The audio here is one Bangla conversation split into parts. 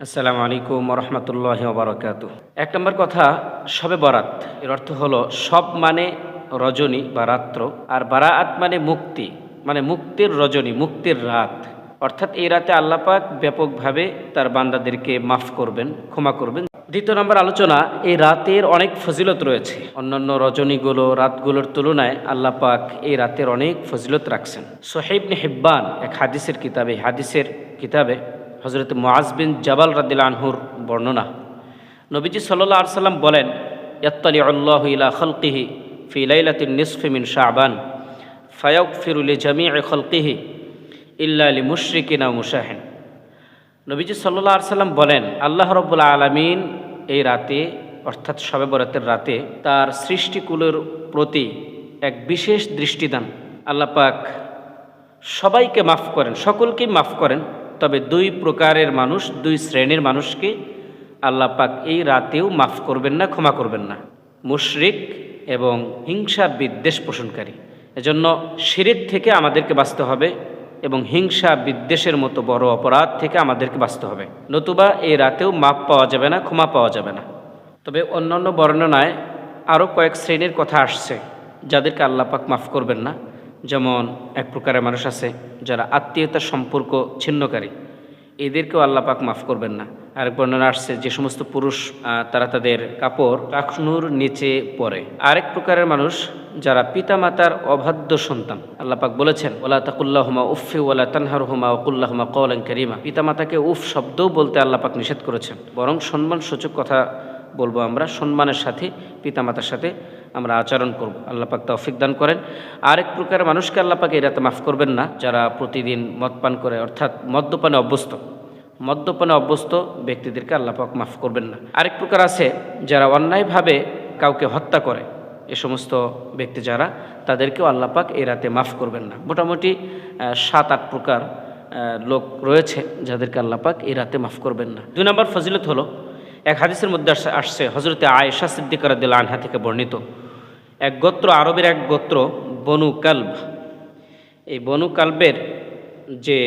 আসসালামু আলাইকুম রহমতুল্লাহি ওয়া বারাকাতুহু। এক নম্বর কথা, শবে বরাত এর অর্থ হলো সব মানে রজনী বা রাত্র, আর বারাআত মানে মুক্তি, মানে মুক্তির রজনী, মুক্তির রাত। অর্থাৎ এই রাতে আল্লাহ পাক ব্যাপকভাবে তার বান্দাদেরকে মাফ করবেন, ক্ষমা করবেন। দ্বিতীয় নম্বর আলোচনা, এই রাতের অনেক ফজিলত রয়েছে। অন্যান্য রজনীগুলো, রাতগুলোর তুলনায় আল্লাহ পাক এই রাতের অনেক ফজিলত রাখছেন। সহিহ ইবনে হিব্বান এক হাদিসের কিতাবে হযরত মুআজ বিন জাবাল রাদিয়াল্লাহু আনহুর বর্ণনা, নবীজি সাল্লাল্লাহু আলাইহি সাল্লাম বলেন, ইয়াত্তালিউল্লাহু ইলা খালকিহি ফি লাইলাতিন নিসফি মিন শাবান ফায়াগফিরু লিজামিই খালকিহি ইল্লা লিমুশরিকিন ওয়া মুশাহিন। নবীজি সাল্লাল্লাহু আলাইহি সাল্লাম বলেন, আল্লাহ রাব্বুল আলামিন এই রাতে, অর্থাৎ শবে বরাতের রাতে, তার সৃষ্টিকুলের প্রতি এক বিশেষ দৃষ্টিদান। আল্লাহ পাক সবাইকে মাফ করেন, সকলকেই মাফ করেন, তবে দুই প্রকারের মানুষ, দুই শ্রেণীর মানুষকে আল্লাহ পাক এই রাতেও মাফ করবেন না, ক্ষমা করবেন না: মুশরিক এবং হিংসা বিদ্বেষ পোষণকারী। এজন্য শিরক থেকে আমাদেরকে বাঁচতে হবে এবং হিংসা বিদ্বেষের মতো বড় অপরাধ থেকে আমাদেরকে বাঁচতে হবে, নতুবা এই রাতেও মাফ পাওয়া যাবে না, ক্ষমা পাওয়া যাবে না। তবে অন্যান্য বর্ণনায় আরও কয়েক শ্রেণীর কথা আসছে যাদেরকে আল্লাহ পাক মাফ করবেন না। যেমন এক প্রকারের মানুষ আছে যারা আত্মীয়তার সম্পর্ক ছিন্নকারী, এদেরকেও আল্লাহ পাক মাফ করবেন না। আরেক বর্ণনা আসছে যে সমস্ত পুরুষ তারা তাদের কাপড় টাকনুর নিচে পরে। আরেক প্রকারের মানুষ যারা পিতামাতার অবাধ্য সন্তান, আল্লাহ পাক বলেছেন, ওয়ালা তাকুল্লাহুমা উফফি ওয়ালা তানহারহুমা ওয়া কুল্লাহুমা কওলান কারীমা। পিতামাতাকে উফ শব্দও বলতে আল্লাহ পাক নিষেধ করেছেন, বরং সম্মানসূচক কথা বলবো আমরা, সম্মানের সাথে পিতামাতার সাথে আমরা আচরণ করব। আল্লাহ পাক তৌফিক দান করেন। আরেক প্রকার মানুষকে আল্লাহ পাক এই রাতে মাফ করবেন না, যারা প্রতিদিন মদ পান করে, অর্থাৎ মদ্যপানে অভ্যস্ত ব্যক্তিদেরকে আল্লাহ পাক মাফ করবেন না। আরেক প্রকার আছে যারা অন্যায়ভাবে কাউকে হত্যা করে, এ সমস্ত ব্যক্তি যারা, তাদেরকেও আল্লাহ পাক এই রাতে মাফ করবেন না। মোটামুটি 7-8 প্রকার লোক রয়েছে যাদেরকে আল্লাহ পাক এই রাতে মাফ করবেন না। 2 নম্বর ফজিলত হলো, এক হাদিসের মধ্যে আসছে, হযরতে আয়েশা সিদ্দিকা রাদিয়াল্লাহু আনহা থেকে বর্ণিত, এক গোত্র, আরবের এক গোত্র বনু কালব, এই বনু কালবের যে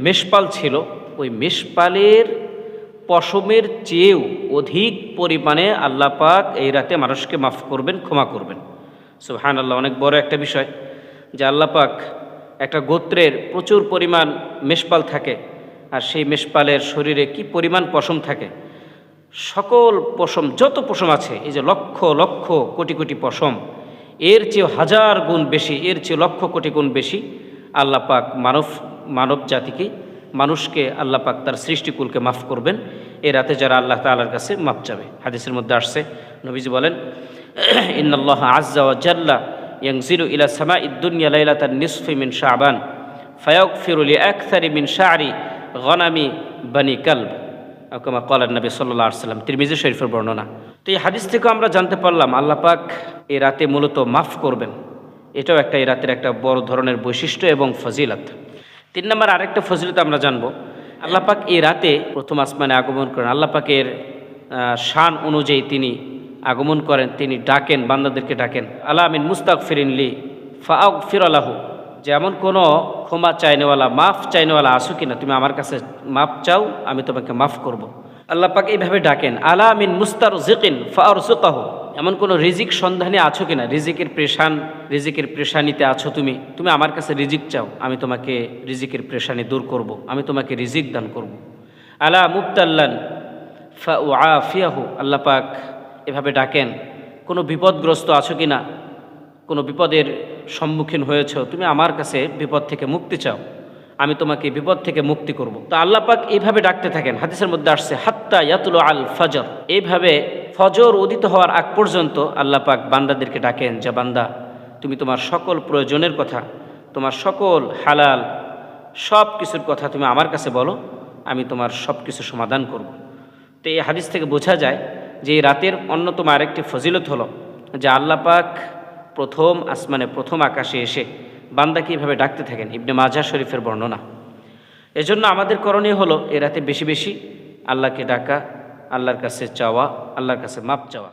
মেষপাল ছিল, ওই মেষপালের পশমের চেয়েও অধিক পরিমাণে আল্লাহ পাক এই রাতে মানুষকে মাফ করবেন, ক্ষমা করবেন। সুবহানাল্লাহ, অনেক বড় একটা বিষয় যে আল্লাহ পাক একটা গোত্রের প্রচুর পরিমাণ মেষপাল থাকে, আর সেই মেষপালের শরীরে কি পরিমাণ পশম থাকে, সকল পশম, যত পশম আছে, এই যে লক্ষ লক্ষ কোটি কোটি পশম, এর চেয়ে হাজার গুণ বেশি, এর চেয়ে লক্ষ কোটি গুণ বেশি আল্লাহ পাক মানব জাতিকে, মানুষকে আল্লাহ পাক তার সৃষ্টিকুলকে মাফ করবেন এই রাতে, যারা আল্লাহ তাআলার কাছে মাফ চাবে। হাদিসের মধ্যে আসছে, নবীজি বলেন, ইন্নাল্লাহা আযজা ওয়া জাল্লা ইয়ানজিলু ইলা সামাঈদ দুনিয়া লাইলাতান নিসফি মিন শাবান ফায়াগফিরু লিআকসারি মিন শা'রি গনামি বানি কালব, কামা ক্বালা নবী সাল্লাল্লাহু আলাইহি ওয়াসাল্লাম। তিরমিজি শরীফের বর্ণনা। তো এই হাদিস থেকে আমরা জানতে পারলাম আল্লাহ পাক এই রাতে মূলত মাফ করবেন। এটাও একটা এই রাতের একটা বড় ধরনের বৈশিষ্ট্য এবং ফজিলত। 3 নম্বর আরেকটা ফজিলত আমরা জানবো, আল্লাহ পাক এই রাতে প্রথম আসমানে আগমন করেন। আল্লাহ পাকের শান অনুযায়ী তিনি আগমন করেন, তিনি ডাকেন, বান্দাদেরকে ডাকেন, আলা মিন মুস্তাগফিরিন লি ফাআগফির লাহু, যেমন কোনো ক্ষমা চাইনেওয়ালা, মাফ চাইনেওয়ালা আসো কিনা, তুমি আমার কাছে মাফ চাও, আমি তোমাকে মাফ করব। আল্লাহ পাক এইভাবে ডাকেন, আলা মিন মুস্তারজিকিন ফাআরযুকাহু, এমন কোনো রিজিক সন্ধানে আছো কিনা, রিজিকের পেশানিতে আছো তুমি আমার কাছে রিজিক চাও, আমি তোমাকে রিজিকের পেশানি দূর করব, আমি তোমাকে রিজিক দান করব। আলা মুবতাল্লান ফাউআফিয়াহু, আল্লাহ পাক এভাবে ডাকেন, কোনো বিপদগ্রস্ত আছো কিনা, কোনো বিপদের সম্মুখীন হয়েছ, তুমি আমার কাছে বিপদ থেকে মুক্তি চাও, আমি তোমাকে বিপদ থেকে মুক্তি করব। তো আল্লাহ পাক এইভাবে ডাকতে থাকেন। হাদিসের মধ্যে আসছে, হাত্তা ইয়াতুলু আল ফজর, এইভাবে ফজর উদিত হওয়ার আগ পর্যন্ত আল্লাহ পাক বান্দাদেরকে ডাকেন, যে বান্দা, তুমি তোমার সকল প্রয়োজনের কথা, তোমার সকল হালাল সব কিছুর কথা তুমি আমার কাছে বলো, আমি তোমার সব কিছু সমাধান করব। তো এই হাদিস থেকে বোঝা যায় যে এই রাতের অন্যতম আরেকটি ফজিলত হলো যে আল্লাহ পাক প্রথম আসমানে, প্রথম আকাশে এসে বান্দাকে এইভাবে ডাকতে থাকেন। ইবনে মাজাহ শরীফের বর্ণনা। এজন্য আমাদের করণীয় হলো এ রাতে বেশি বেশি আল্লাহকে ডাকা, আল্লাহর কাছে চাওয়া, আল্লাহর কাছে মাপ চাওয়া।